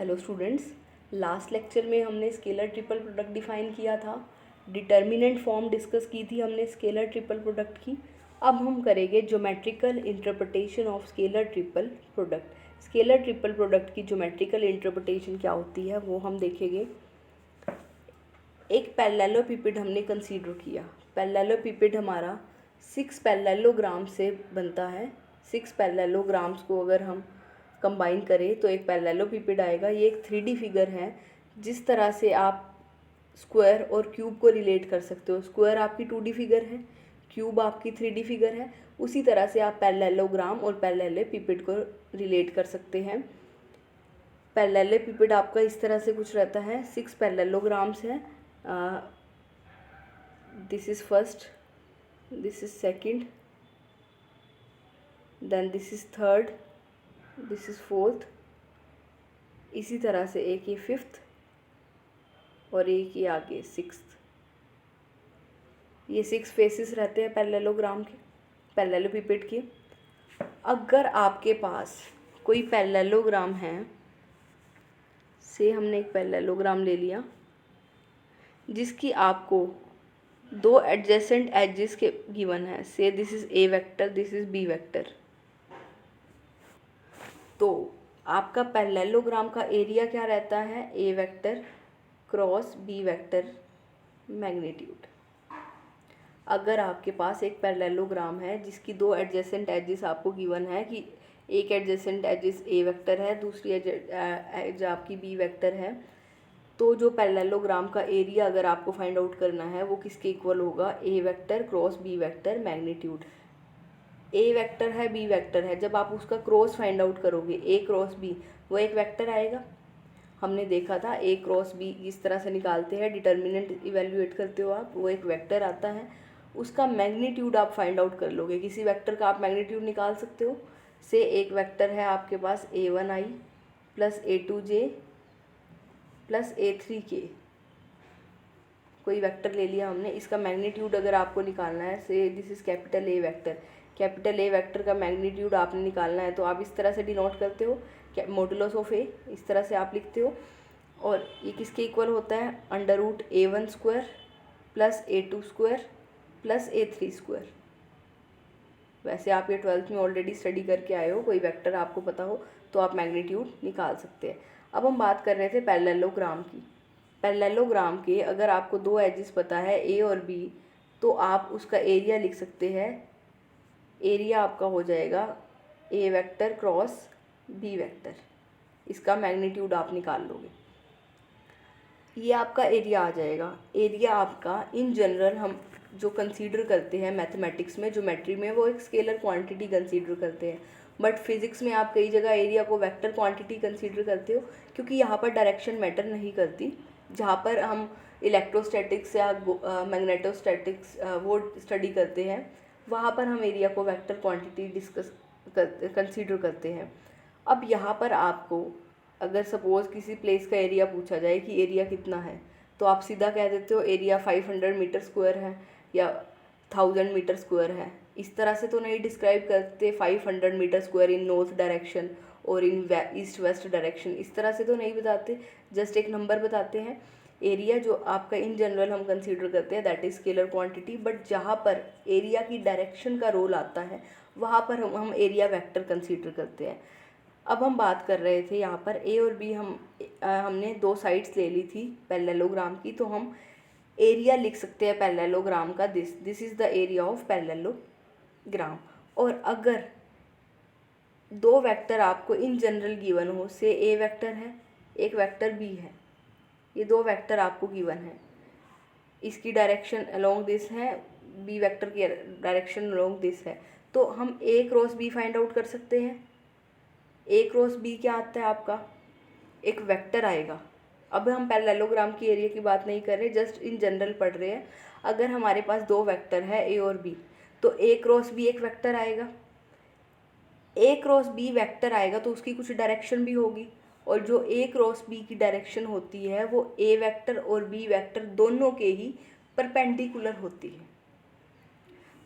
Hello students, last lecture में हमने scalar triple product define किया था। डिटर्मिनेंट फॉर्म डिस्कस की थी हमने स्केलर ट्रिपल प्रोडक्ट की। अब हम करेंगे geometrical interpretation of scalar triple product. Scalar triple product की ज्योमेट्रिकल इंटरप्रिटेशन क्या होती है वो हम देखेंगे। एक पैरेललोपिपेड हमने कंसीडर किया। पैरेललोपिपेड हमारा 6 पैरेललोग्राम से बनता है। 6 पैरेललोग्राम्स को अगर हम कंबाइन करें तो एक पैरेललोपिपेड आएगा। ये एक 3D फिगर है। जिस तरह से आप स्क्वायर और क्यूब को रिलेट कर सकते हो, स्क्वायर आपकी 2D फिगर है, क्यूब आपकी 3D फिगर है, उसी तरह से आप पैरेललोग्राम और पैरेललोपिपेड को रिलेट कर सकते हैं। पैरेललोपिपेड आपका इस तरह से कुछ रहता है। 6 पैरेललोग्राम्स हैं। This is first, this is second, then this is third, this is fourth, इसी तरह से एक ये फिफ्थ और एक ये आगे सिक्स्थ। ये 6 फेसेस रहते हैं पैरेललोग्राम के, पैरेललोपिपेड के। अगर आपके पास कोई पैरेललोग्राम है, से हमने एक पैरेललोग्राम ले लिया जिसकी आपको 2 एडजेसेंट एजेस के गिवन है, say this is A vector, this is B vector, तो आपका पैरेललोग्राम का एरिया क्या रहता है? A vector cross B vector magnitude. अगर आपके पास एक पैरेललोग्राम है जिसकी 2 एडजेसेंट एजेस आपको गिवन है कि एक एडजेसेंट एजेस ए वेक्टर है, दूसरी एज आपकी बी वेक्टर है, तो जो पैरेललोग्राम का एरिया अगर आपको फाइंड आउट करना है वो किसके इक्वल होगा? A vector cross B vector magnitude. A vector है, बी वेक्टर है, जब आप उसका क्रॉस फाइंड आउट करोगे ए क्रॉस बी, वो एक वेक्टर आएगा। हमने देखा था ए क्रॉस बी इस तरह से निकालते हैं, डिटर्मिनेंट इवेल्युएट करते हो आप, वो एक वेक्टर आता है। उसका मैग्नीट्यूड आप फाइंड आउट कर लोगे। किसी वेक्टर का आप मैग्नीट्यूड निकाल सकते हो। से एक वेक्टर है आपके पास a1i plus a2j plus a3k, कोई वेक्टर ले लिया हमने। इसका मैग्नीट्यूड अगर आपको निकालना है, say this is capital A vector, capital A vector का मैग्नीट्यूड आपने निकालना है तो आप इस तरह से डिनोट करते हो, मॉडुलस ऑफ ए, इस तरह से आप लिखते हो। और ये किसके इक्वल होता है? Under root a1 square plus a2 square plus a3 square. वैसे आप ये 12th में ऑलरेडी स्टडी करके आए हो, कोई वेक्टर आपको पता हो तो आप मैग्नीट्यूड निकाल सकते हैं। अब हम बात कर रहे थे पैरेललोग्राम की। पैरेललोग्राम के अगर आपको 2 एजेस पता है ए और बी, तो आप उसका एरिया लिख सकते हैं। एरिया आपका हो जाएगा ए वेक्टर क्रॉस बी वेक्टर, इसका मैग्नीट्यूड आप निकाल लोगे, ये आपका एरिया आ जाएगा। एरिया आपका इन जनरल हम जो कंसीडर करते हैं मैथमेटिक्स में, ज्योमेट्री में, वो एक स्केलर क्वांटिटी कंसीडर करते हैं। बट फिज़िक्स में आप कई जगह एरिया को वेक्टर क्वांटिटी कंसीडर करते हो, क्योंकि यहाँ पर डायरेक्शन मैटर नहीं करती। जहाँ पर हम इलेक्ट्रोस्टैटिक्स या मैग्नेटोस्टैटिक्स वो स्टडी करते हैं, वहाँ पर हम एरिया को वेक्टर क्वांटिटी डिस्कस कंसीडर करते हैं। अब यहाँ पर आपको अगर सपोज़ किसी प्लेस का एरिया पूछा जाए कि एरिया कितना है, तो आप सीधा कह देते हो एरिया 500 मीटर स्क्वायर है या 1000 मीटर स्क्वायर है। इस तरह से तो नहीं डिस्क्राइब करते 500 मीटर स्क्वायर इन नॉर्थ डायरेक्शन और इन ईस्ट वेस्ट डायरेक्शन, इस तरह से तो नहीं बताते, जस्ट एक नंबर बताते हैं। एरिया जो आपका इन जनरल हम कंसीडर करते हैं that is scalar quantity. But जहाँ पर एरिया की डायरेक्शन का रोल आता है वहाँ पर हम एरिया वेक्टर कंसीडर करते हैं। अब हम बात कर रहे थे यहाँ पर ए और बी, हमने 2 साइड्स ले ली थी पैरेललोग्राम की, तो हम एरिया लिख सकते हैं पैरेललोग्राम का, this is the area of parallelogram. और अगर 2 वेक्टर आपको इन जनरल गिवन हो, से ए वेक्टर है, एक वेक्टर बी है, ये 2 वेक्टर आपको गिवन है, इसकी डायरेक्शन अलोंग दिस है, बी वेक्टर की डायरेक्शन अलोंग दिस है, तो हम A cross B find out कर सकते हैं। ए क्रॉस बी क्या आता है आपका? एक वेक्टर आएगा। अब हम पैरेललोग्राम की एरिया की बात नहीं कर रहे, जस्ट इन जनरल पढ़ रहे हैं। अगर हमारे पास 2 वेक्टर है ए और बी, तो ए क्रॉस बी एक वेक्टर आएगा। ए क्रॉस बी वेक्टर आएगा तो उसकी कुछ डायरेक्शन भी होगी, और जो ए क्रॉस बी की डायरेक्शन होती है वो ए वेक्टर और बी वेक्टर दोनों के ही परपेंडिकुलर होती है।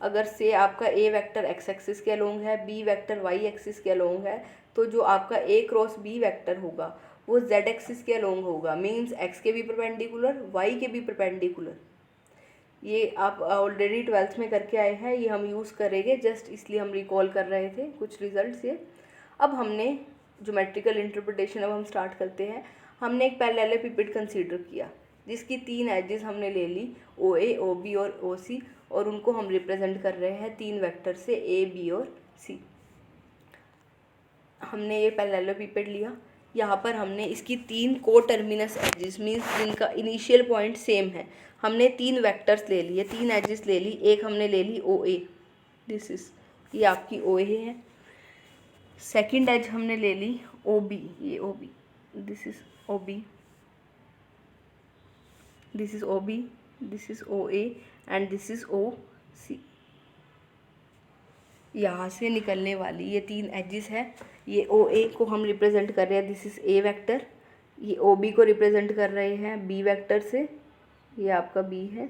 अगर से आपका ए वेक्टर एक्स एक्सिस के अलोंग है, बी वेक्टर वाई एक्सिस के अलोंग है, तो जो आपका ए क्रॉस बी वेक्टर होगा वो जेड एक्सिस के अलोंग होगा, मीन्स एक्स के भी परपेंडिकुलर, वाई के भी परपेंडिकुलर। ये आप ऑलरेडी 12th में करके आए हैं, ये हम यूज़ करेंगे, जस्ट इसलिए हम रिकॉल कर रहे थे कुछ रिजल्ट्स ये। अब हमने ज्योमेट्रिकल इंटरप्रिटेशन अब हम स्टार्ट करते हैं। हमने एक पैरेललेपिपेड कंसीडर किया जिसकी 3 एजेस हमने ले ली, ओ ए, ओ बी और ओ सी, और उनको हम रिप्रेजेंट कर रहे हैं 3 वेक्टर से, ए बी और सी। हमने ये पैरेललेपिपेड लिया, यहाँ पर हमने इसकी 3 को टर्मिनस एजेस मीन्स जिनका इनिशियल पॉइंट सेम है, हमने 3 वेक्टर्स ले लिए, 3 एजेस ले ली। एक हमने ले ली ओ ए, दिस इज, ये आपकी ओ ए है। सेकंड एज हमने ले ली ओ बी, ये O B, this is O B, this is O B, this is O A and this is O C. यहाँ से निकलने वाली ये 3 एजेस है। ये ओ ए को हम रिप्रेजेंट कर रहे हैं, दिस इज ए वेक्टर। ये ओ बी को रिप्रेजेंट कर रहे हैं बी वेक्टर से, ये आपका बी है।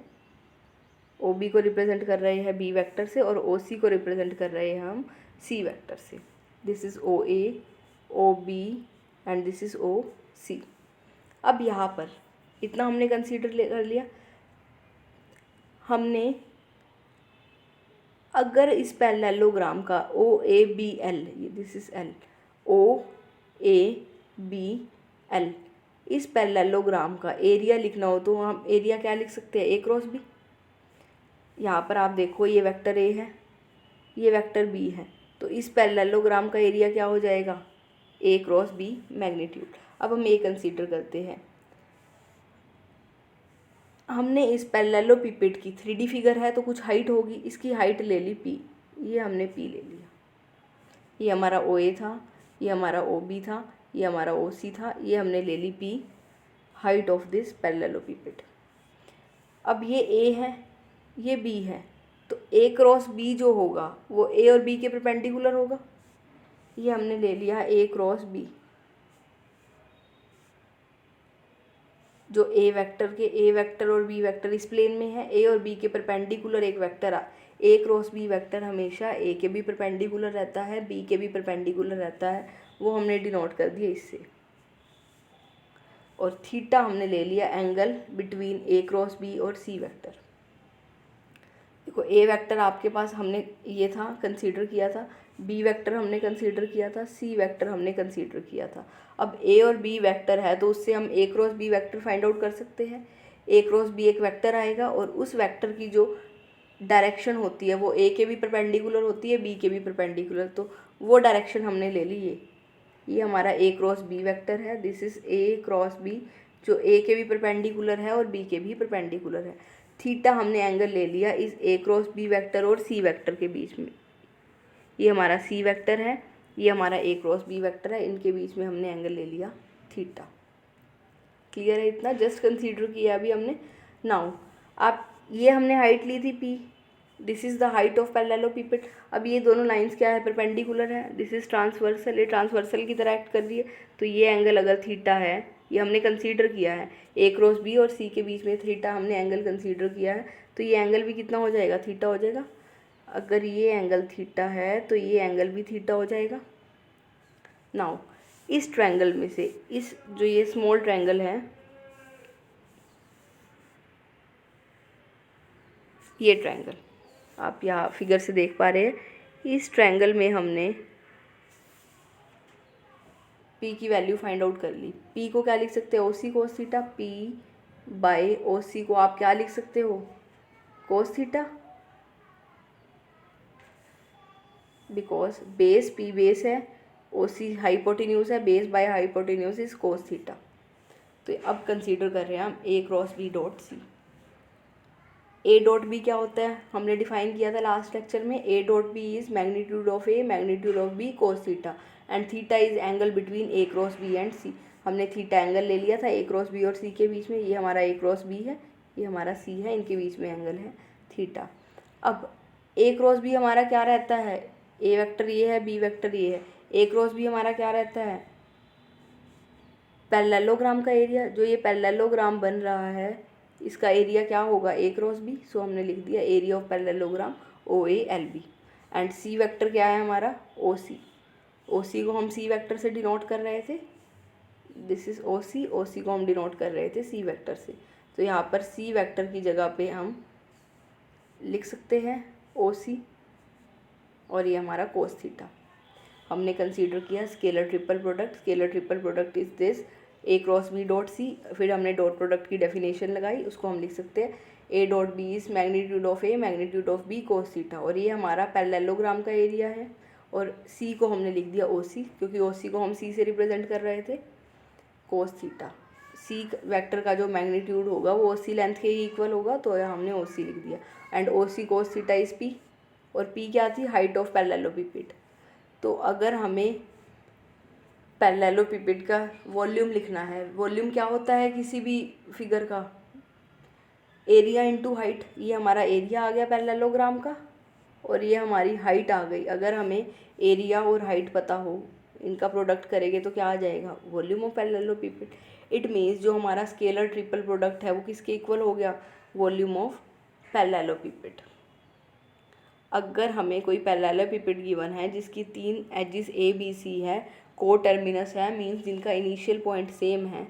ओ बी को रिप्रेजेंट कर रहे हैं बी वेक्टर से, और ओ सी को रिप्रेजेंट कर रहे हैं हम सी वेक्टर से। This is O A, O B and this is O C. अब यहाँ पर इतना हमने कंसीडर कर लिया। हमने अगर इस पैरेललोग्राम का ओ ए बी एल, ये this is L, O A B L, इस पैरेललोग्राम का एरिया लिखना हो तो हम एरिया क्या लिख सकते हैं, ए क्रॉस बी। यहाँ पर आप देखो ये वेक्टर ए है, ये वेक्टर बी है, तो इस पैरेललोग्राम का एरिया क्या हो जाएगा, ए क्रॉस बी मैग्नीट्यूड। अब हम ए कंसीडर करते हैं। हमने इस पैरेललोपिपेड की 3D फिगर है तो कुछ हाइट होगी, इसकी हाइट ले ली पी, ये हमने पी ले लिया। ये हमारा ओ ए था, ये हमारा ओ बी था, ये हमारा ओ सी था, ये हमने ले ली पी, हाइट ऑफ दिस पैरेललोपिपेड। अब ये ए है, ये बी है, तो ए क्रॉस बी जो होगा वो ए और बी के परपेंडिकुलर होगा। ये हमने ले लिया ए क्रॉस बी, जो ए वेक्टर और बी वेक्टर इस प्लेन में है, ए और बी के परपेंडिकुलर एक vector A cross B vector हमेशा ए के भी परपेंडिकुलर रहता है, बी के भी परपेंडिकुलर रहता है, वो हमने डिनोट कर दिया इससे। और थीटा हमने ले लिया angle between A cross B और सी वेक्टर। देखो ए वेक्टर आपके पास हमने ये था कंसीडर किया था, बी वेक्टर हमने कंसीडर किया था, सी वेक्टर हमने कंसीडर किया था। अब ए और बी वेक्टर है तो उससे हम A cross B vector find out कर सकते हैं। ए क्रॉस बी एक वेक्टर आएगा और उस वेक्टर की जो डायरेक्शन होती है वो ए के भी परपेंडिकुलर होती है, बी के भी परपेंडिकुलर, तो वो डायरेक्शन हमने ले ली। ये हमारा ए क्रॉस बी वेक्टर है, this is A cross B, जो ए के भी परपेंडिकुलर है और बी के भी परपेंडिकुलर है। थीटा हमने एंगल ले लिया इस ए क्रॉस बी वेक्टर और सी वेक्टर के बीच में। ये हमारा सी वेक्टर है, ये हमारा ए क्रॉस बी वेक्टर है, इनके बीच में हमने एंगल ले लिया थीटा। क्लियर है, इतना जस्ट कंसीडर किया अभी हमने। नाउ आप ये हमने हाइट ली थी P, this is the height of parallelepiped. अब ये दोनों लाइंस क्या है, परपेंडिकुलर है, दिस इज़ ट्रांसवर्सल, ये ट्रांसवर्सल की तरह एक्ट कर रही है, तो ये एंगल अगर थीटा है, ये हमने कंसीडर किया है ए क्रॉस बी और सी के बीच में थीटा हमने एंगल कंसीडर किया है, तो ये एंगल भी कितना हो जाएगा, थीटा हो जाएगा। अगर ये एंगल थीटा है तो ये एंगल भी थीटा हो जाएगा। नाउ इस ट्रायंगल में से इस जो ये स्मॉल ट्रायंगल है, ये ट्रायंगल आप यहाँ फिगर से देख पा रहे हैं, इस ट्रायंगल में हमने पी की वैल्यू फाइंड आउट कर ली। पी को क्या लिख सकते हैं, O C cos theta, P by O C को आप क्या लिख सकते हो, cos theta, because base P base है, ओ सी हाइपोटेन्यूज है, base by hypotenuse is cos theta. तो अब कंसीडर कर रहे हैं हम A cross B dot C. A dot B क्या होता है, हमने डिफाइन किया था लास्ट लेक्चर में, A dot B is magnitude of A magnitude of B cos theta and theta is angle between A cross B and C. हमने theta angle ले लिया था ए क्रॉस बी और सी के बीच में, ये हमारा ए क्रॉस बी है, ये हमारा सी है, इनके बीच में एंगल है थीटा। अब ए क्रॉस बी हमारा क्या रहता है, ए वेक्टर ये है, बी वेक्टर ये है, ए क्रॉस बी हमारा क्या रहता है, पैरेललोग्राम का एरिया। जो ये पैरेललोग्राम बन रहा है इसका एरिया क्या होगा, ए क्रॉस बी, सो हमने लिख दिया area of parallelogram O A L B. And C vector क्या है हमारा, ओ सी, ओ सी को हम सी वेक्टर से डिनोट कर रहे थे, this is O C, O C को हम डिनोट कर रहे थे सी वेक्टर से, तो यहाँ पर सी वेक्टर की जगह पे हम लिख सकते हैं ओ सी, और ये हमारा कोस थीटा। हमने कंसीडर किया scalar triple product. Scalar triple product is this A cross B dot C, फिर हमने डॉट प्रोडक्ट की डेफिनेशन लगाई, उसको हम लिख सकते हैं A dot B is magnitude of A magnitude of B cos theta, और ये हमारा पैरेललोग्राम का एरिया है। और सी को हमने लिख दिया ओ सी, क्योंकि ओ सी को हम सी से रिप्रेजेंट कर रहे थे, कोस थीटा। सी वेक्टर का जो मैग्नीट्यूड होगा वो ओ सी लेंथ के ही इक्वल होगा, तो हमने ओ सी लिख दिया। And O C cos theta is P, और पी क्या थी, हाइट ऑफ पैरेललोपिपेड। तो अगर हमें पैरेललोपिपेड का वॉल्यूम लिखना है, वॉल्यूम क्या होता है किसी भी फिगर का, एरिया इनटू हाइट। ये हमारा एरिया आ गया पैरेललोग्राम का, और ये हमारी हाइट आ गई। अगर हमें एरिया और हाइट पता हो, इनका प्रोडक्ट करेंगे तो क्या आ जाएगा, वॉल्यूम ऑफ पैरेललोपिपेड। इट मीन्स जो हमारा स्केलर ट्रिपल प्रोडक्ट है वो किसके इक्वल हो गया, वॉल्यूम ऑफ पैरेललोपिपेड। अगर हमें कोई पैरेललोपिपेड गिवन है जिसकी 3 एजिस ए बी सी है, को टर्मिनस है, मीन्स जिनका इनिशियल पॉइंट सेम है,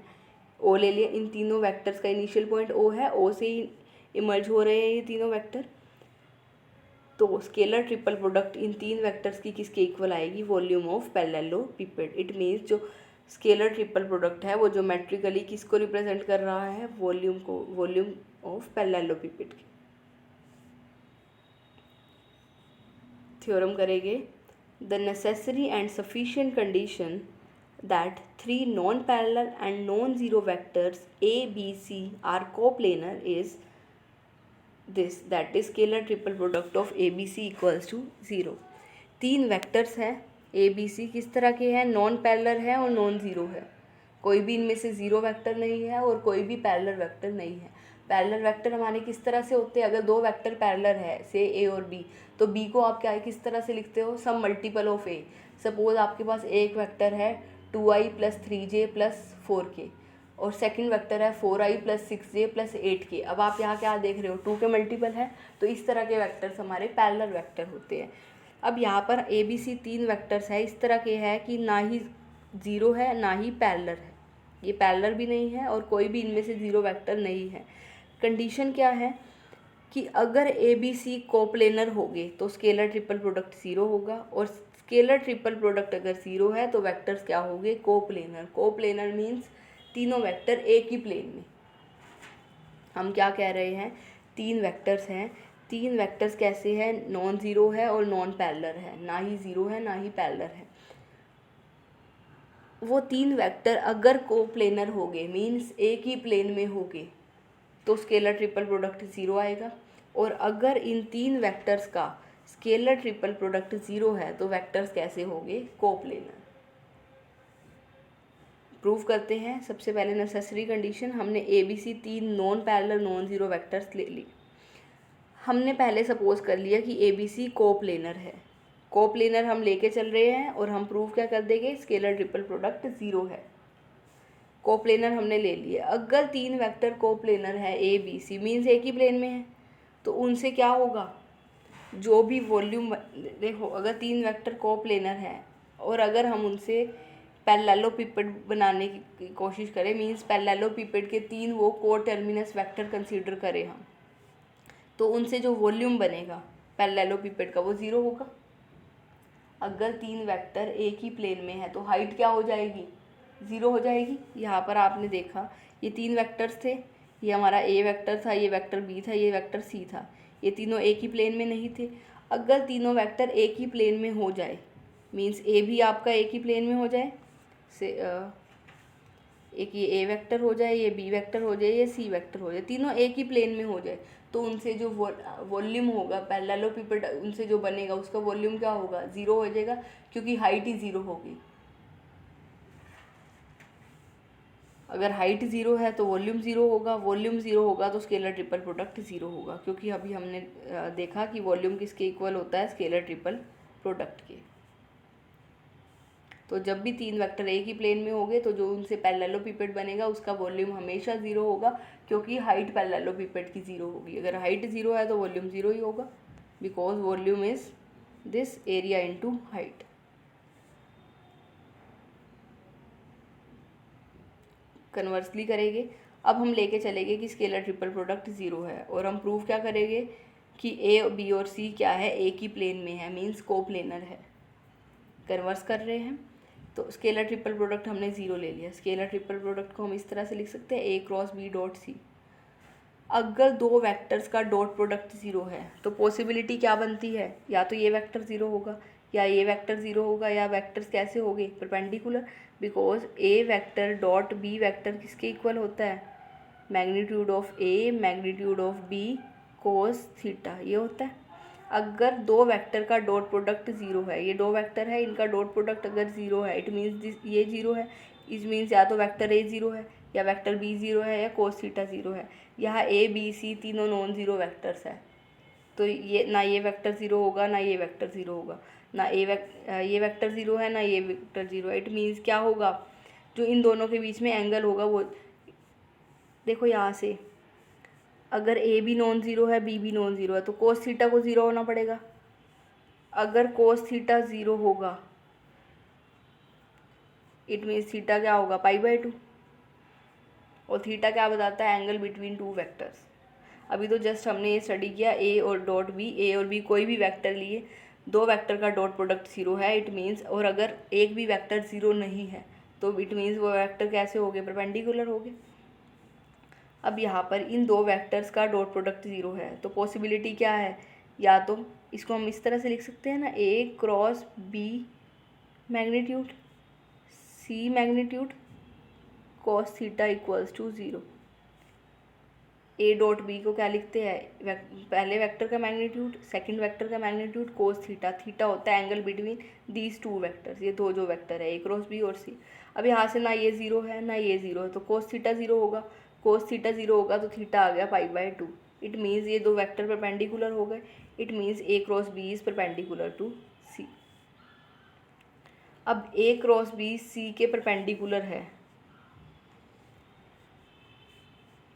ओ ले लिए, इन तीनों वेक्टर्स का इनिशियल पॉइंट ओ है, ओ से ही इमर्ज हो रहे हैं ये तीनों वेक्टर, तो स्केलर ट्रिपल प्रोडक्ट इन तीन वेक्टर्स की किसके इक्वल आएगी, वॉल्यूम ऑफ पैरेललोपिपेड। इट मीन्स जो स्केलर ट्रिपल प्रोडक्ट है वो ज्योमेट्रिकली किसको रिप्रेजेंट कर रहा है, वॉल्यूम को, वॉल्यूम ऑफ पैरेललोपिपेड की। थ्योरम करेंगे, the necessary and sufficient condition that 3 non-parallel and non-zero vectors a, b, c are coplanar is this, that is scalar triple product of a, b, c equals to 0। 3 vectors हैं a, b, c, किस तरह के हैं, non parallel है और non zero है। कोई भी इनमें से ज़ीरो वेक्टर नहीं है और कोई भी पैरेलल वेक्टर नहीं है। पैरेलल वेक्टर हमारे किस तरह से होते हैं, अगर दो वेक्टर पैरेलल है से ए और बी, तो बी को आप क्या है किस तरह से लिखते हो, सम मल्टीपल ऑफ ए। सपोज आपके पास एक वेक्टर है 2i + 3j + 4k, और सेकंड वेक्टर है 4i + 6j + 8k। अब आप यहाँ क्या देख रहे हो, 2 के मल्टीपल है, तो इस तरह के वेक्टर्स हमारे पैरेलल वेक्टर होते हैं। अब यहाँ पर ए बी सी 3 वेक्टर्स है, इस तरह के है कि ना ही ज़ीरो है ना ही पैरेलल है, ये पैरेलल भी नहीं है और कोई भी इनमें से ज़ीरो वेक्टर नहीं है। कंडीशन क्या है कि अगर ए बी सी कोप्लेनर होंगे तो स्केलर ट्रिपल प्रोडक्ट ज़ीरो होगा, और स्केलर ट्रिपल प्रोडक्ट अगर ज़ीरो है तो वेक्टर्स क्या होंगे, कोप्लेनर। कोप्लेनर मीन्स तीनों वेक्टर एक ही प्लेन में। हम क्या कह रहे हैं, 3 वेक्टर्स हैं, 3 वेक्टर्स कैसे हैं, नॉन ज़ीरो है और नॉन पैरेलल है, ना ही ज़ीरो है ना ही पैरेलल है। वो 3 वेक्टर अगर कोप्लेनर होंगे, मीन्स एक ही प्लेन में होंगे, तो स्केलर ट्रिपल प्रोडक्ट ज़ीरो आएगा। और अगर इन 3 वेक्टर्स का स्केलर ट्रिपल प्रोडक्ट ज़ीरो है तो वेक्टर्स कैसे होंगे, कोप्लेनर। प्रूव करते हैं। सबसे पहले नेसेसरी कंडीशन, हमने A B C 3 non parallel non zero vectors ले ली। हमने पहले सपोज कर लिया कि ए बी सी कोप्लेनर है, कोप्लेनर हम लेके चल रहे हैं और हम प्रूव क्या कर देंगे, स्केलर ट्रिपल प्रोडक्ट ज़ीरो है। कोप्लेनर हमने ले लिए। अगर 3 वेक्टर कोप्लेनर है ए बी सी, मीन्स एक ही प्लेन में है, तो उनसे क्या होगा, जो भी वॉल्यूम, देखो अगर 3 वेक्टर कोप्लेनर है और अगर हम उनसे पैरेललोपिपेड बनाने की कोशिश करें, मीन्स पैरेललोपिपेड के 3 वो को टर्मिनस वेक्टर कंसीडर करें हम, तो उनसे जो वॉल्यूम बनेगा पैरेललोपिपेड का वो ज़ीरो होगा। अगर 3 वेक्टर एक ही प्लेन में है तो हाइट क्या हो जाएगी, ज़ीरो हो जाएगी। यहाँ पर आपने देखा ये 3 वेक्टर्स थे, ये हमारा ए वेक्टर था, ये वेक्टर बी था, ये वेक्टर सी था, ये तीनों एक ही प्लेन में नहीं थे। अगर तीनों वेक्टर एक ही प्लेन में हो जाए, मीन्स ए भी आपका एक ही प्लेन में हो जाए, से एक ये ए वेक्टर हो जाए, ये बी वेक्टर हो जाए, ये सी वेक्टर हो जाए, तीनों एक ही प्लेन में हो जाए, तो उनसे जो वॉल्यूम होगा पैरेललोपिपेड उनसे जो बनेगा उसका वॉल्यूम क्या होगा, ज़ीरो हो जाएगा, क्योंकि हाइट ही ज़ीरो होगी। अगर हाइट ज़ीरो है तो वॉल्यूम ज़ीरो होगा, वॉल्यूम ज़ीरो होगा तो स्केलर ट्रिपल प्रोडक्ट ज़ीरो होगा, क्योंकि अभी हमने देखा कि वॉल्यूम किसके इक्वल होता है, स्केलर ट्रिपल प्रोडक्ट के। तो जब भी 3 वेक्टर एक ही प्लेन में होंगे तो जो उनसे पैरेललोपिपेड बनेगा उसका वॉल्यूम हमेशा ज़ीरो होगा, क्योंकि हाइट पैरेललोपिपेड की ज़ीरो होगी। अगर हाइट ज़ीरो है तो वॉल्यूम ज़ीरो ही होगा, because volume is this area into height. Conversely करेंगे। अब हम लेके चलेंगे कि स्केलर ट्रिपल प्रोडक्ट ज़ीरो है, और हम प्रूव क्या करेंगे कि ए, बी और सी क्या है, एक ही प्लेन में है, मीन्स कोप्लेनर है। कन्वर्स कर रहे हैं तो स्केलर ट्रिपल प्रोडक्ट हमने ज़ीरो ले लिया। स्केलर ट्रिपल प्रोडक्ट को हम इस तरह से लिख सकते हैं ए क्रॉस बी डॉट सी। अगर दो वेक्टर्स का डॉट प्रोडक्ट ज़ीरो है तो पॉसिबिलिटी क्या बनती है, या तो ये वेक्टर ज़ीरो होगा या ये वेक्टर ज़ीरो होगा, या वेक्टर्स कैसे होंगे, perpendicular, because A vector dot B vector किसके इक्वल होता है, magnitude of A magnitude of B cos theta, ये होता है। अगर दो वेक्टर का डॉट प्रोडक्ट ज़ीरो है, ये दो वेक्टर है, इनका डॉट प्रोडक्ट अगर ज़ीरो है, इट मीन्स ये ज़ीरो है, इस मीन्स या तो वेक्टर ए ज़ीरो है या वेक्टर बी ज़ीरो है या कोस थीटा ज़ीरो है। यहाँ ए बी सी तीनों नॉन ज़ीरो वेक्टर्स है, तो ये ना ये वेक्टर ज़ीरो होगा ना ये वेक्टर ज़ीरो होगा, ना ये वेक्टर ज़ीरो है ना ये वेक्टर ज़ीरो है। इट मीन्स क्या होगा, जो इन दोनों के बीच में एंगल होगा वो देखो, यहाँ से अगर ए भी नॉन ज़ीरो है बी भी नॉन ज़ीरो है तो कोस थीटा को ज़ीरो होना पड़ेगा। अगर कोस थीटा ज़ीरो होगा इट मीन्स थीटा क्या होगा, π/2, और थीटा क्या बताता है, एंगल बिटवीन टू वेक्टर्स। अभी तो जस्ट हमने ये स्टडी किया ए और डॉट बी, ए और बी कोई भी वेक्टर लिए, दो वेक्टर का डॉट प्रोडक्ट ज़ीरो है इट मीन्स, और अगर एक भी वेक्टर ज़ीरो नहीं है तो इट मीन्स वो वेक्टर कैसे हो गए, परपेंडिकुलर हो गए। अब यहाँ पर इन दो वेक्टर्स का डॉट प्रोडक्ट ज़ीरो है तो पॉसिबिलिटी क्या है, या तो इसको हम इस तरह से लिख सकते हैं ना, A cross B magnitude C magnitude cos theta equals to zero. A dot B को क्या लिखते हैं, पहले वेक्टर का मैग्नीट्यूड, सेकंड वेक्टर का मैग्नीट्यूड कोस थीटा, थीटा होता है angle between these two vectors, ये दो जो वेक्टर है ए क्रॉस बी और सी। अब यहाँ से ना ये ज़ीरो है ना ये ज़ीरो है तो कोस थीटा ज़ीरो होगा, कोस थीटा ज़ीरो होगा तो थीटा आ गया π/2। इट मीन्स ये दो वेक्टर परपेंडिकुलर हो गए, it means A cross B is perpendicular to C. अब ए क्रॉस बी सी के परपेंडिकुलर है,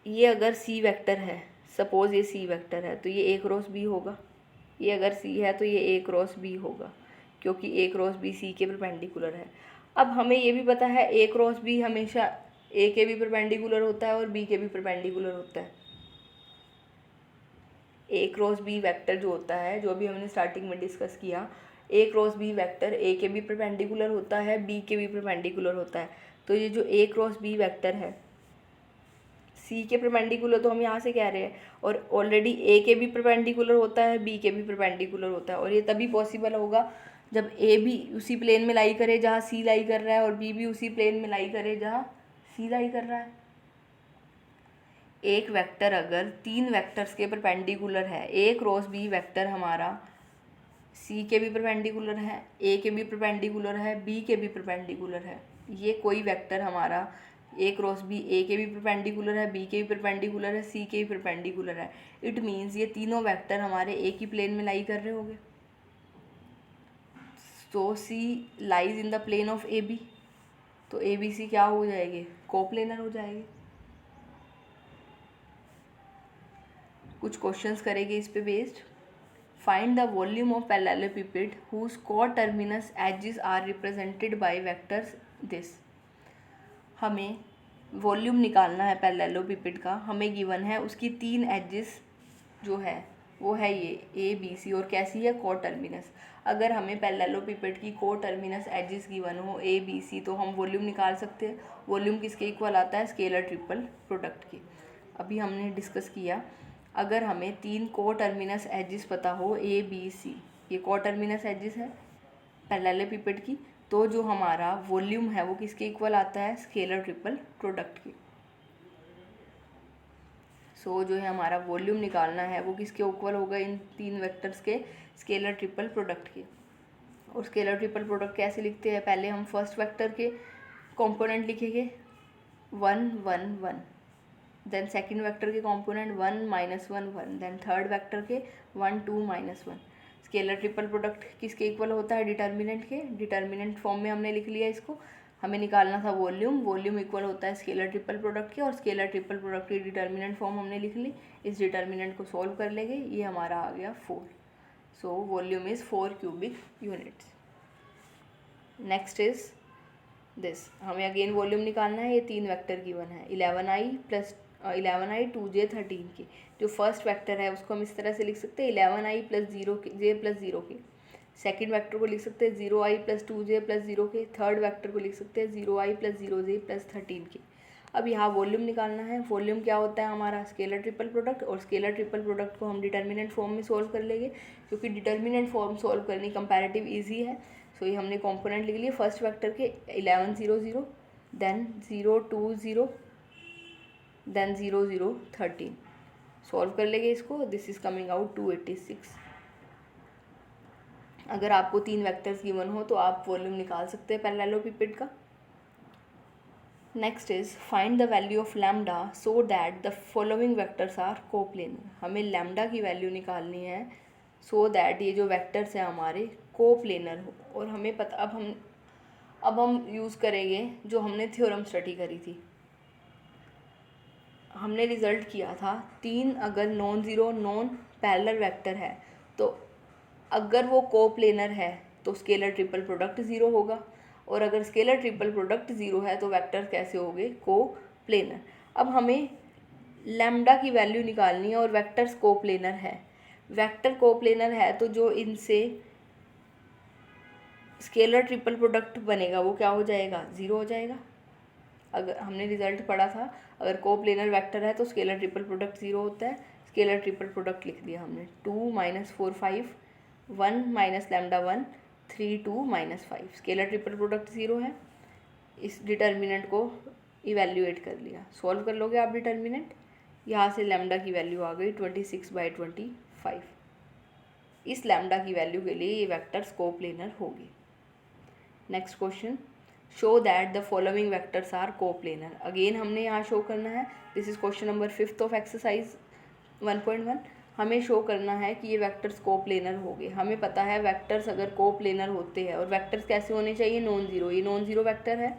ये अगर सी वेक्टर है, सपोज़ ये सी वेक्टर है तो ये ए क्रॉस बी होगा, ये अगर सी है तो ये ए क्रॉस बी होगा क्योंकि ए क्रॉस बी सी के परपेंडिकुलर है। अब हमें ये भी पता है ए क्रॉस बी हमेशा ए के भी परपेंडिकुलर होता है और बी के भी परपेंडिकुलर होता है। ए क्रॉस बी वेक्टर जो होता है, जो अभी हमने स्टार्टिंग में डिस्कस किया, ए क्रॉस बी वेक्टर ए के भी परपेंडिकुलर होता है बी के भी परपेंडिकुलर होता है। तो ये जो ए क्रॉस बी वेक्टर है सी के परपेंडिकुलर तो हम यहाँ से कह रहे हैं, और ऑलरेडी ए के भी परपेंडिकुलर होता है बी के भी परपेंडिकुलर होता है, और ये तभी पॉसिबल होगा जब ए भी उसी प्लेन में लाई करे जहाँ सी लाई कर रहा है और बी भी उसी प्लेन में लाई करे जहाँ सी लाई कर रहा है। एक वेक्टर अगर तीन वेक्टर्स के परपेंडिकुलर है, ए क्रॉस बी वेक्टर हमारा सी के भी परपेंडिकुलर है, ए के भी परपेंडिकुलर है, बी के भी परपेंडिकुलर है, ये कोई वेक्टर हमारा ए क्रॉस बी ए के भी परपेंडिकुलर है, बी के भी परपेंडिकुलर है, सी के भी परपेंडिकुलर है। इट मीन्स ये तीनों वेक्टर हमारे एक ही प्लेन में लाई कर रहे होंगे। तो C lies in the plane of A B, तो ए बी सी क्या हो जाएंगे, कोप्लेनर हो जाएंगे। कुछ क्वेश्चंस करेंगे इस पे based. Find the volume of parallelepiped whose coterminous edges are represented by vectors this. हमें वॉल्यूम निकालना है पैरेललेलोपिपेड का, हमें गिवन है उसकी तीन एजेस जो है वो है ये ए बी सी, और कैसी है, कोटर्मिनस। अगर हमें पैरेललेलोपिपेड की कोटर्मिनस एजेस गिवन हो ए बी सी तो हम वॉल्यूम निकाल सकते हैं। वॉल्यूम किसके इक्वल आता है, स्केलर ट्रिपल प्रोडक्ट के। अभी हमने डिस्कस किया, अगर हमें तीन कोटर्मिनस एजेस पता हो ए बी सी, ये कोटर्मिनस एजेस है पैरेललेलोपिपेड की, तो जो हमारा वॉल्यूम है वो किसके इक्वल आता है, स्केलर ट्रिपल प्रोडक्ट के। सो जो है हमारा वॉल्यूम निकालना है वो किसके इक्वल होगा, इन तीन वेक्टर्स के स्केलर ट्रिपल प्रोडक्ट के। और स्केलर ट्रिपल प्रोडक्ट कैसे लिखते हैं, पहले हम फर्स्ट वेक्टर के कंपोनेंट लिखेंगे 1 1 1, देन सेकंड वेक्टर के कंपोनेंट 1 -1 1, देन थर्ड वेक्टर के 1 2 -1। स्केलर ट्रिपल प्रोडक्ट किसके इक्वल होता है, डिटर्मिनेंट के। डिटर्मिनेंट फॉर्म में हमने लिख लिया इसको, हमें निकालना था वॉल्यूम, वॉल्यूम इक्वल होता है स्केलर ट्रिपल प्रोडक्ट के, और स्केलर ट्रिपल प्रोडक्ट की डिटर्मिनेंट फॉर्म हमने लिख ली। इस डिटर्मिनेंट को सॉल्व कर लेंगे, ये हमारा आ गया 4। So volume is 4 cubic units. Next is this. हमें अगेन वॉल्यूम निकालना है, ये 3 वेक्टर गिवन है 11i प्लस 11i 2j 13 के। जो फर्स्ट वेक्टर है उसको हम इस तरह से लिख सकते हैं 11i प्लस 0 के j प्लस 0 के। सेकेंड वेक्टर को लिख सकते हैं 0i प्लस 2j प्लस 0 के। थर्ड वेक्टर को लिख सकते हैं 0i प्लस 0j प्लस 13 के। अब यहाँ वॉल्यूम निकालना है। वॉल्यूम क्या होता है हमारा, स्केलर ट्रिपल प्रोडक्ट, और स्केलर ट्रिपल प्रोडक्ट को हम डिटर्मिनेंट फॉर्म में सॉल्व कर लेंगे, क्योंकि डिटर्मिनेंट फॉर्म सॉल्व करनी कंपैरेटिव इजी है। सो ये हमने कंपोनेंट लिख लिए फर्स्ट वेक्टर के 11 0 0, देन 0 2 0, देन 0 0 13। सॉल्व कर लेंगे इसको, दिस इज कमिंग आउट 286। अगर आपको 3 वेक्टर्स गिवन हो तो आप वॉल्यूम निकाल सकते हैं पैरेललोपिपेड का। Next is find the value of lambda so that the following vectors are coplanar. हमें लैम्डा की वैल्यू निकालनी है सो दैट ये जो वेक्टर्स हैं हमारे कोप्लेनर हो। और हमें पता, अब हम यूज़ करेंगे जो हमने थ्योरम स्टडी करी थी। हमने रिज़ल्ट किया था 3 अगर non zero non parallel vector है तो अगर वो कोप्लेनर है तो स्केलर ट्रिपल प्रोडक्ट 0 होगा, और अगर स्केलर ट्रिपल प्रोडक्ट 0 है तो वेक्टर कैसे होंगे, कोप्लेनर। अब हमें लैम्डा की वैल्यू निकालनी है और वेक्टर्स कोप्लेनर है। वेक्टर कोप्लेनर है तो जो इनसे स्केलर ट्रिपल प्रोडक्ट बनेगा वो क्या हो जाएगा, 0 हो जाएगा। अगर हमने रिजल्ट पढ़ा था अगर कोप्लेनर वेक्टर है तो स्केलर ट्रिपल प्रोडक्ट 0 होता है। स्केलर ट्रिपल प्रोडक्ट लिख दिया हमने 2 - 4 5 1 minus lambda 1 3 2 -5। Scalar triple product 0 है। इस डिटर्मिनेंट को इवेल्यूएट कर लिया, सॉल्व कर लोगे आप डिटर्मिनेंट। यहाँ से लैम्डा की वैल्यू आ गई 26/25। इस लैम्डा की वैल्यू के लिए ये वेक्टर्स कोप्लेनर होगी। Next question, show that the following vectors are coplanar. Again हमने यहाँ शो करना है, this is question number 5 of exercise 1.1। हमें शो करना है कि ये वेक्टर्स कोप्लेनर हो गए। हमें पता है वेक्टर्स अगर कोप्लेनर होते हैं, और वेक्टर्स कैसे होने चाहिए, नॉन जीरो। ये नॉन जीरो वेक्टर है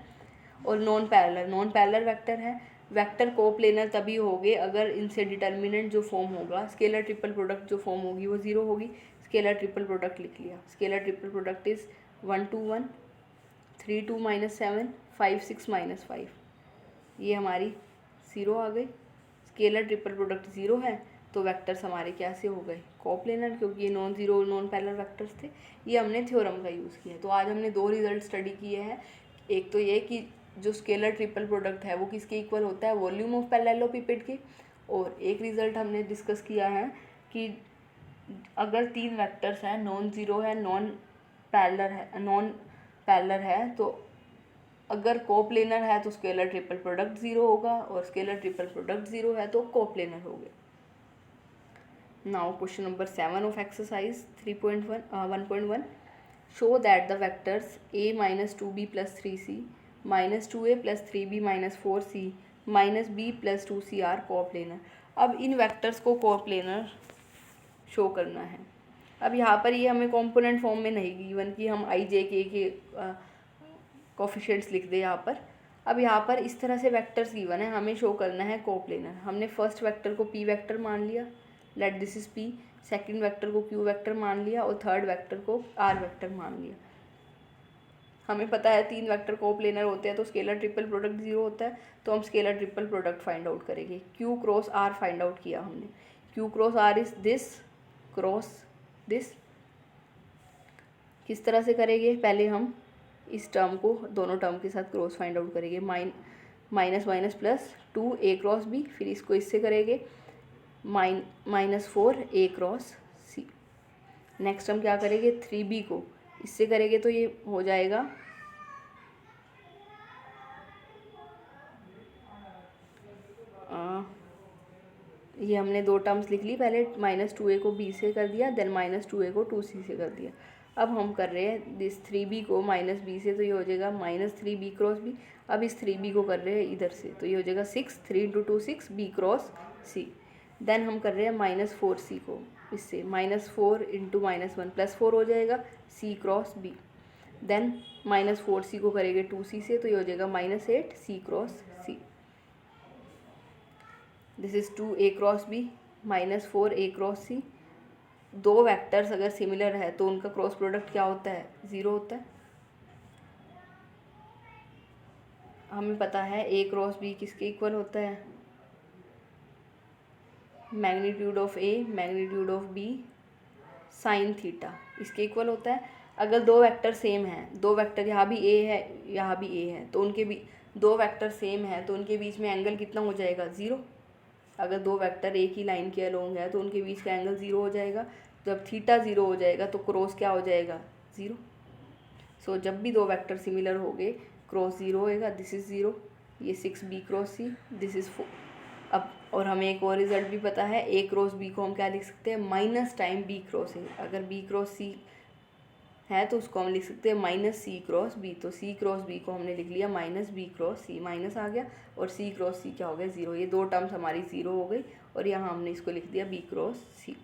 और नॉन पैरेलल वेक्टर है। वेक्टर कोप्लेनर तभी होंगे अगर इनसे डिटर्मिनेंट जो फॉर्म होगा, स्केलर ट्रिपल प्रोडक्ट जो फॉर्म होगी वो 0 होगी। स्केलर ट्रिपल प्रोडक्ट लिख लिया। Scalar triple product is 1 2 1 3 2 -7 5 6 -5। ये हमारी 0 आ गई। स्केलर ट्रिपल प्रोडक्ट 0 है तो वेक्टर्स हमारे क्या से हो गए, कोप्लेनर, क्योंकि ये non zero non parallel vectors थे। ये हमने थ्योरम का यूज़ किया। तो आज हमने 2 रिजल्ट स्टडी किए हैं। एक तो ये कि जो स्केलर ट्रिपल प्रोडक्ट है वो किसके इक्वल होता है, वॉल्यूम ऑफ पैरेललोपिपेड के। और एक रिजल्ट हमने डिस्कस किया है कि अगर 3 वेक्टर्स हैं, नॉन जीरो है, नॉन पैरेलल है, तो अगर कोप्लेनर है तो स्केलर ट्रिपल प्रोडक्ट 0 होगा, और स्केलर ट्रिपल प्रोडक्ट 0 है तो कोप्लेनर हो गया। Now question number 7 of exercise 1.1, show that the vectors a - 2b + 3c -2a + 3b - 4c -b + 2c are coplanar. अब इन वेक्टर्स को कोप्लेनर शो करना है। अब यहाँ पर ये हमें कंपोनेंट फॉर्म में नहीं गिवन कि हम i j k के कोफिशिएंट्स लिख दें यहाँ पर। अब यहाँ पर इस तरह से वेक्टर्स गिवन है, हमें शो करना है कोप्लेनर। हमने फर्स्ट वेक्टर को p वेक्टर मान लिया, let this is p। Second vector को q वेक्टर मान लिया और थर्ड वेक्टर को r वेक्टर मान लिया। हमें पता है 3 वेक्टर कोप्लेनर होते हैं तो स्केलर ट्रिपल प्रोडक्ट 0 होता है, तो हम scalar triple product find out करेंगे। q cross r find out किया हमने। q cross r is this cross this. किस तरह से करेंगे, पहले हम इस टर्म को दोनों टर्म के साथ क्रॉस फाइंड आउट करेंगे। Minus minus plus 2 a cross b, फिर इसको इससे करेंगे -4 a क्रॉस c। नेक्स्ट हम क्या करेंगे, 3b को इससे करेंगे तो ये हो जाएगा ये हमने 2 टर्म्स लिख ली। पहले -2a को b से कर दिया, देन -2a को 2c से कर दिया। अब हम कर रहे हैं दिस 3b को -b से, तो ये हो जाएगा -3b क्रॉस b। अब इस 3b को कर रहे हैं इधर से, तो ये हो जाएगा 6 3 × 2 6 b क्रॉस c। देन हम कर रहे हैं -4c को इससे, -4 × -1 +4 हो जाएगा c cross b। Then -4c को करेंगे 2c से, तो ये हो जाएगा -8 c cross c। This is 2a cross b -4a cross c। 2 vectors अगर सिमिलर है तो उनका क्रॉस प्रोडक्ट क्या होता है, 0 होता है। हमें पता है ए क्रॉस बी किसके इक्वल होता है, magnitude of A magnitude of B sine theta, इसके इक्वल होता है। अगर दो वेक्टर सेम हैं, दो वेक्टर यहाँ भी ए है यहाँ भी ए है, तो उनके भी दो वेक्टर सेम है तो उनके बीच में एंगल कितना हो जाएगा, ज़ीरो। अगर दो वेक्टर एक ही लाइन के अलोंग है तो उनके बीच का एंगल ज़ीरो हो जाएगा। जब थीटा ज़ीरो हो जाएगा तो क्रॉस क्या हो जाएगा, ज़ीरो। सो जब भी दो वेक्टर सिमिलर हो गए क्रॉस ज़ीरो होएगा, दिस इज़ ज़ीरो, ये 6b cross C, this is 4। अब और हमें एक और रिजल्ट भी पता है, ए क्रॉस बी को हम क्या लिख सकते हैं, minus time B cross A. अगर बी क्रॉस सी है तो उसको हम लिख सकते हैं माइनस सी क्रॉस बी। तो सी क्रॉस बी को हमने लिख लिया माइनस बी क्रॉस सी, माइनस आ गया, और सी क्रॉस सी क्या हो गया, ज़ीरो। ये दो टर्म्स हमारी ज़ीरो हो गई और यहाँ हमने इसको लिख दिया B cross C.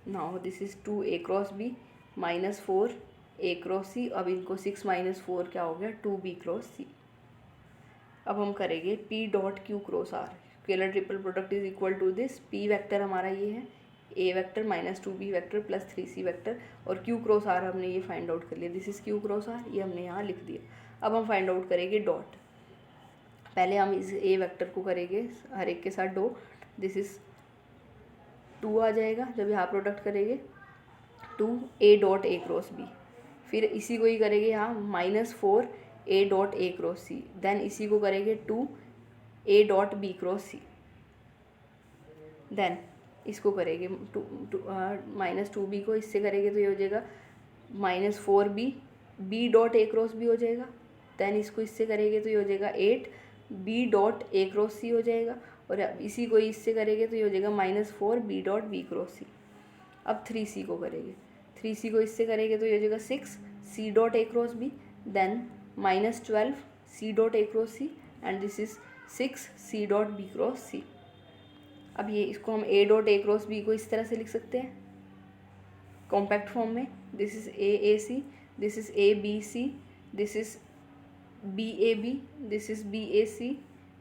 Now this is 2a cross B minus 4a cross C. अब इनको 6 माइनस 4 क्या हो गया, 2b क्रॉस सी। अब हम करेंगे p dot q cross r। Scalar triple product is equal to this, p vector हमारा ये है, a vector minus 2b vector plus 3c vector, और q क्रॉस r हमने ये फाइंड आउट कर लिया, this is q cross r, ये हमने यहाँ लिख दिया। अब हम फाइंड आउट करेंगे डॉट। पहले हम इस a वेक्टर को करेंगे हर एक के साथ डॉट, दिस इज़ 2 आ जाएगा जब यहाँ प्रोडक्ट करेंगे, 2a dot a cross b। फिर इसी को ही करेंगे यहाँ minus 4a dot a cross c। Then इसी को करेंगे 2a dot b cross c। Then इसको करेंगे माइनस 2b को इससे करेंगे तो ये हो जाएगा minus 4b b dot a cross b हो जाएगा। देन इसको इससे करेंगे तो ये हो जाएगा 8b dot a cross c हो जाएगा, और इसी को इससे करेंगे तो ये हो जाएगा minus 4b dot b cross c। अब 3c को करेंगे, 3c को इससे करेंगे तो ये हो जाएगा 6c dot a cross b। Then minus 12c dot a cross c, and this is 6c dot b cross c। अब ये इसको हम a dot a cross b को इस तरह से लिख सकते हैं कॉम्पैक्ट फॉर्म में, this is AAC, this is ABC, this is BAB, this is BAC,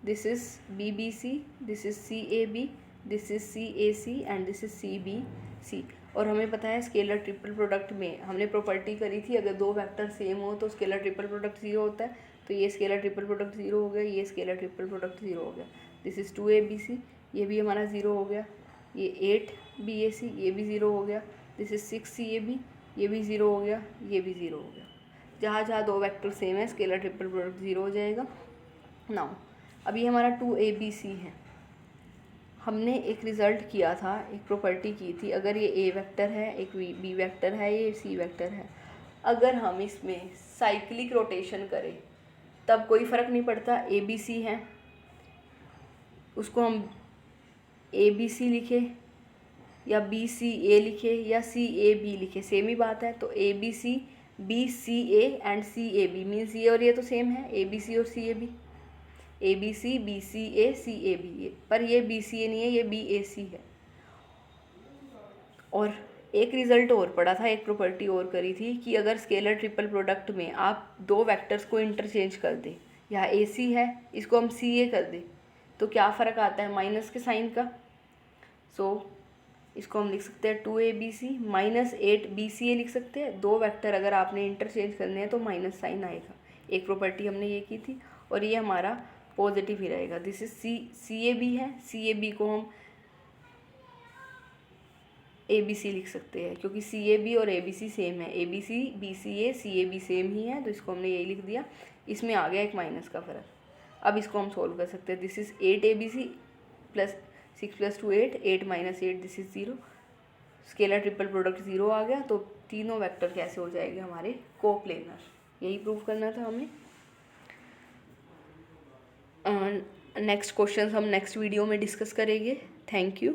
this is BBC, this is CAB, this is CAC, and this is CBC। और हमें पता है स्केलर ट्रिपल प्रोडक्ट में हमने प्रॉपर्टी करी थी, अगर दो वेक्टर सेम हो तो स्केलर ट्रिपल प्रोडक्ट ज़ीरो होता है। तो ये स्केलर ट्रिपल प्रोडक्ट ज़ीरो हो गया, ये स्केलर ट्रिपल प्रोडक्ट ज़ीरो हो गया। दिस इज़ 2ABC, ये भी हमारा ज़ीरो हो गया। ये 8BAC, ये भी ज़ीरो हो गया। दिस इज़ 6CAB, ये भी ज़ीरो हो गया, ये भी ज़ीरो हो गया। जहाँ जहाँ दो वेक्टर सेम है स्केलर ट्रिपल प्रोडक्ट ज़ीरो हो जाएगा। नाउ अब ये हमारा 2ABC है। हमने एक रिज़ल्ट किया था, एक प्रॉपर्टी की थी, अगर ये A वेक्टर है, एक B वेक्टर है, ये C वेक्टर है, अगर हम इसमें साइक्लिक रोटेशन करें तब कोई फ़र्क नहीं पड़ता, ABC है उसको हम ABC लिखे या BCA लिखे या CAB लिखे, सेम ही बात है। तो ABC BCA and CAB means ये और ये तो सेम है, ABC और CAB, ABC BCA CAB, पर ये BCA नहीं है, ये BAC है। और एक रिज़ल्ट और पड़ा था, एक प्रॉपर्टी और करी थी कि अगर स्केलर ट्रिपल प्रोडक्ट में आप दो वेक्टर्स को इंटरचेंज कर दें, यहाँ AC है इसको हम CA कर दें तो क्या फ़र्क आता है, माइनस के साइन का। सो इसको हम लिख सकते हैं 2ABC माइनस 8BCA लिख सकते हैं। दो वेक्टर अगर आपने इंटरचेंज करने हैं तो माइनस साइन आएगा, एक प्रॉपर्टी हमने ये की थी, और ये हमारा पॉजिटिव ही रहेगा। दिस इज CAB है, CAB को हम ABC लिख सकते हैं क्योंकि CAB और ABC सेम है, ABC BCA CAB सेम ही है, तो इसको हमने यही लिख दिया। इसमें आ गया एक माइनस का फ़र्क। अब इसको हम सोल्व कर सकते हैं, this is 8ABC plus 6 + 2 8, 8 - 8 this is 0। Scalar triple product 0 आ गया, तो तीनों वेक्टर कैसे हो जाएंगे हमारे कोप्लेनर, यही प्रूव करना था हमें। नेक्स्ट क्वेश्चन हम नेक्स्ट वीडियो में डिस्कस करेंगे। Thank you.